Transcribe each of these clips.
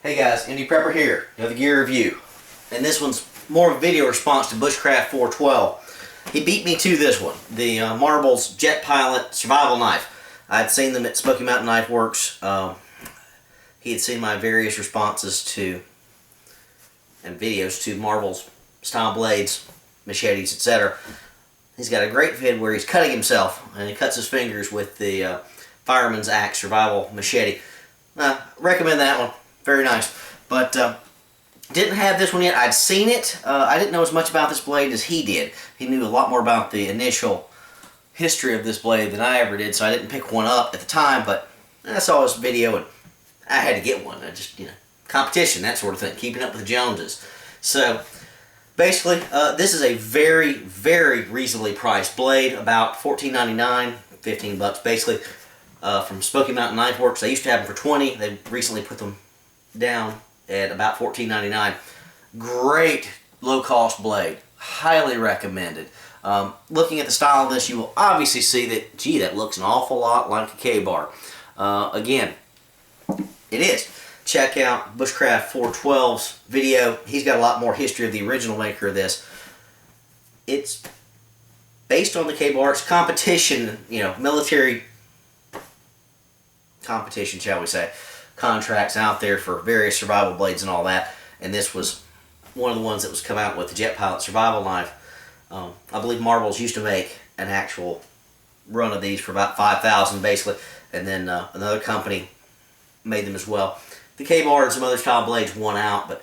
Hey guys, Indie Prepper here, another gear review. And this one's more of a video response to Bushcraft 412. He beat me to this one, the Marbles Jet Pilot Survival Knife. I'd seen them at Smoky Mountain Knife Works. He had seen my various responses to and videos to Marbles style blades, machetes, etc. He's got a great vid where he's cutting himself, and he cuts his fingers with the Fireman's Axe Survival Machete. Recommend that one. Very nice. But didn't have this one yet. I'd seen it. I didn't know as much about this blade as he did. He knew a lot more about the initial history of this blade than I ever did, so I didn't pick one up at the time, but I saw his video and I had to get one. I just, competition, that sort of thing, keeping up with the Joneses. So basically, this is a very, very reasonably priced blade, about $14.99, 15 bucks basically, from Smoky Mountain Knife Works. They used to have them for 20. They recently put them down at about $14.99. Great low-cost blade. Highly recommended. Looking at the style of this, you will obviously see that, gee, that looks an awful lot like a KaBar. Again, it is. Check out Bushcraft 412's video. He's got a lot more history of the original maker of this. It's based on the KaBar. It's competition, military competition, shall we say. Contracts out there for various survival blades and all that. And this was one of the ones that was come out with the Jet Pilot Survival Knife. I believe Marbles used to make an actual run of these for about $5,000 basically, and then another company made them as well. The KaBar and some other style blades won out, but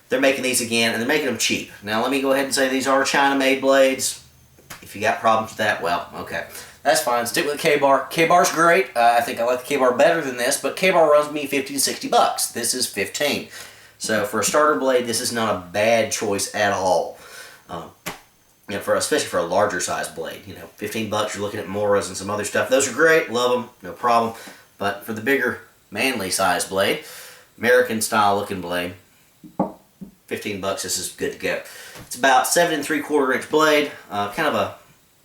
they're making these again, and they're making them cheap. Now let me go ahead and say these are China-made blades. If you got problems with that, well, okay. That's fine. Stick with the KaBar. KaBar's great. I think I like the KaBar better than this, but KaBar runs me 50 to 60 bucks. This is 15. So for a starter blade, this is not a bad choice at all. Especially for a larger size blade. 15 bucks, you're looking at Moras and some other stuff. Those are great. Love them. No problem. But for the bigger, manly size blade, American style looking blade, 15 bucks, this is good to go. It's about 7 3/4 inch blade, kind of a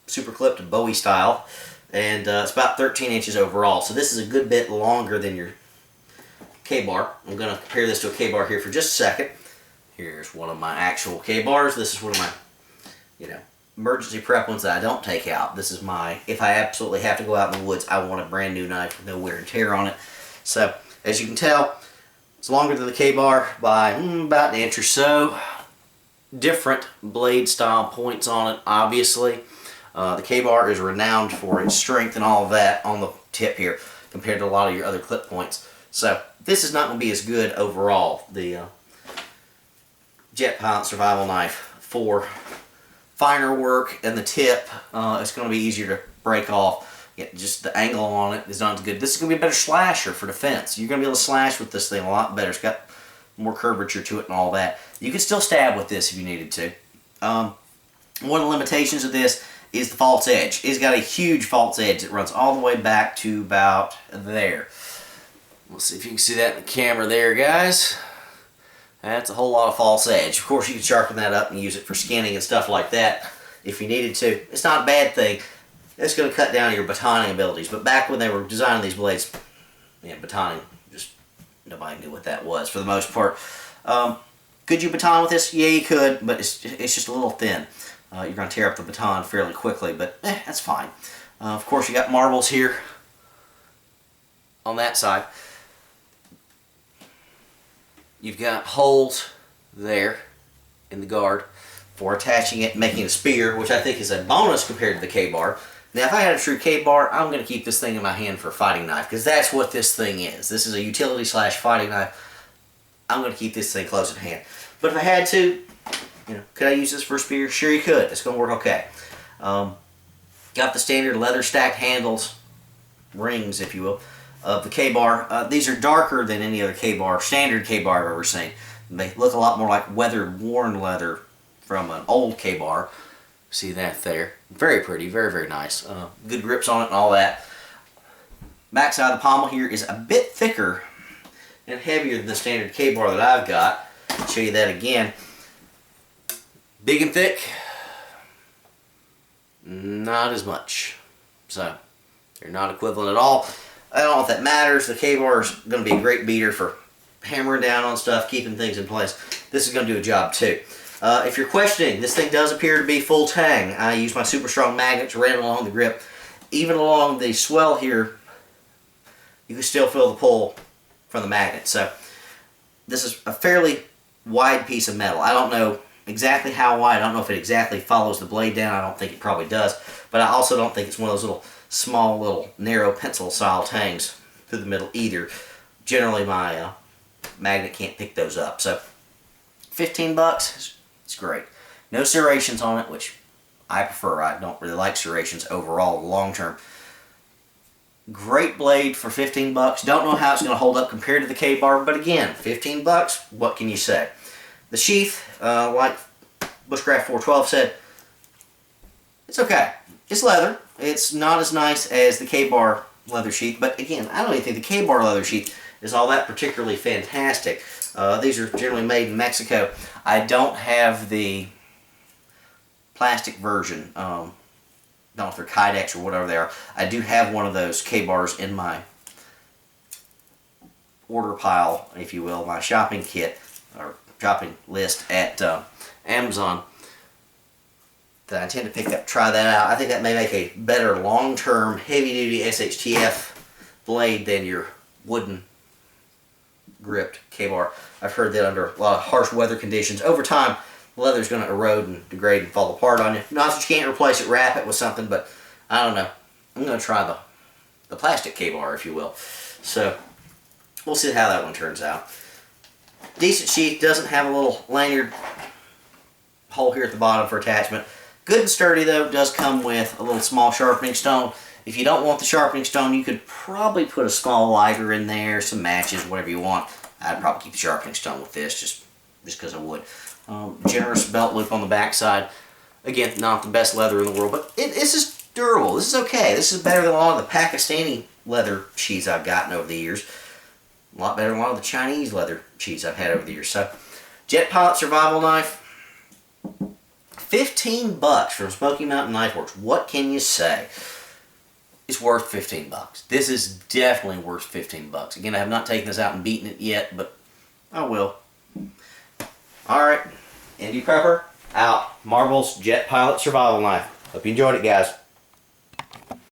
super clipped Bowie style, and it's about 13 inches overall. So this is a good bit longer than your KaBar. I'm going to compare this to a KaBar here for just a second. Here's one of my actual KaBars. This is one of my, emergency prep ones that I don't take out. This is my, if I absolutely have to go out in the woods, I want a brand new knife with no wear and tear on it. So, as you can tell, it's longer than the KaBar by about an inch or so. Different blade style points on it, obviously. The KaBar is renowned for its strength and all of that on the tip here compared to a lot of your other clip points. So this is not going to be as good overall. The Jet Pilot Survival Knife for finer work, and the tip it's going to be easier to break off. Just the angle on it is not as good. This is going to be a better slasher for defense. You're going to be able to slash with this thing a lot better. It's got more curvature to it and all that. You can still stab with this if you needed to. One of the limitations of this is the false edge. It's got a huge false edge that runs all the way back to about there. Let's see if you can see that in the camera there, guys. That's a whole lot of false edge. Of course, you can sharpen that up and use it for skinning and stuff like that if you needed to. It's not a bad thing. It's going to cut down your batoning abilities. But back when they were designing these blades, batoning, just nobody knew what that was for the most part. Could you baton with this? Yeah, you could, but it's just a little thin. You're going to tear up the baton fairly quickly, but that's fine. Of course, you got Marbles here on that side. You've got holes there in the guard for attaching it and making a spear, which I think is a bonus compared to the KaBar. Now, if I had a true KaBar, I'm going to keep this thing in my hand for a fighting knife, because that's what this thing is. This is a utility slash fighting knife. I'm going to keep this thing close at hand. But if I had to, could I use this for a spear? Sure you could. It's going to work okay. Got the standard leather stacked handles, rings if you will, of the KaBar. These are darker than any other KaBar, standard KaBar I've ever seen. They look a lot more like weather-worn leather from an old KaBar. See that there? Very pretty, very, very nice. Good grips on it and all that. Back side of the pommel here is a bit thicker and heavier than the standard KaBar that I've got. I'll show you that again. Big and thick, not as much. So, they're not equivalent at all. I don't know if that matters. The KaBar is going to be a great beater for hammering down on stuff, keeping things in place, this is going to do a job too. If you're questioning, this thing does appear to be full tang. I use my super strong magnets, ran it along the grip. Even along the swell here, you can still feel the pull from the magnet. So this is a fairly wide piece of metal. I don't know exactly how wide. I don't know if it exactly follows the blade down. I don't think it probably does. But I also don't think it's one of those little small, little narrow pencil style tangs through the middle either. Generally my magnet can't pick those up. So 15 bucks, it's great. No serrations on it, which I prefer. I don't really like serrations overall long term. Great blade for 15 bucks. Don't know how it's going to hold up compared to the KaBar, but again, 15 bucks, what can you say? The sheath, like Bushcraft 412 said, it's okay. It's leather. It's not as nice as the KaBar leather sheath, but again, I don't even think the KaBar leather sheath is all that particularly fantastic. These are generally made in Mexico. I don't have the plastic version. I don't know if they're Kydex or whatever they are. I do have one of those KaBars in my order pile, if you will, my shopping kit or shopping list at Amazon that I intend to pick up, try that out. I think that may make a better long-term heavy-duty SHTF blade than your wooden gripped KaBar. I've heard that under a lot of harsh weather conditions, over time, the leather is going to erode and degrade and fall apart on you. Not that you can't replace it, wrap it with something, but I don't know. I'm going to try the plastic KaBar, if you will. So, we'll see how that one turns out. Decent sheath, doesn't have a little lanyard hole here at the bottom for attachment. Good and sturdy though, does come with a little small sharpening stone. If you don't want the sharpening stone, you could probably put a small lighter in there, some matches, whatever you want. I'd probably keep the sharpening stone with this, just because I would. Generous belt loop on the backside. Again, not the best leather in the world, but this is durable. This is okay. This is better than a lot of the Pakistani leather sheaths I've gotten over the years. A lot better than a lot of the Chinese leather sheaths I've had over the years. So, Jet Pilot Survival Knife. 15 bucks from Smoky Mountain Knife Works. What can you say? It's worth 15 bucks. This is definitely worth 15 bucks. Again, I have not taken this out and beaten it yet, but I will. Alright, Andy Prepper out. Marvel's Jet Pilot Survival Knife. Hope you enjoyed it, guys.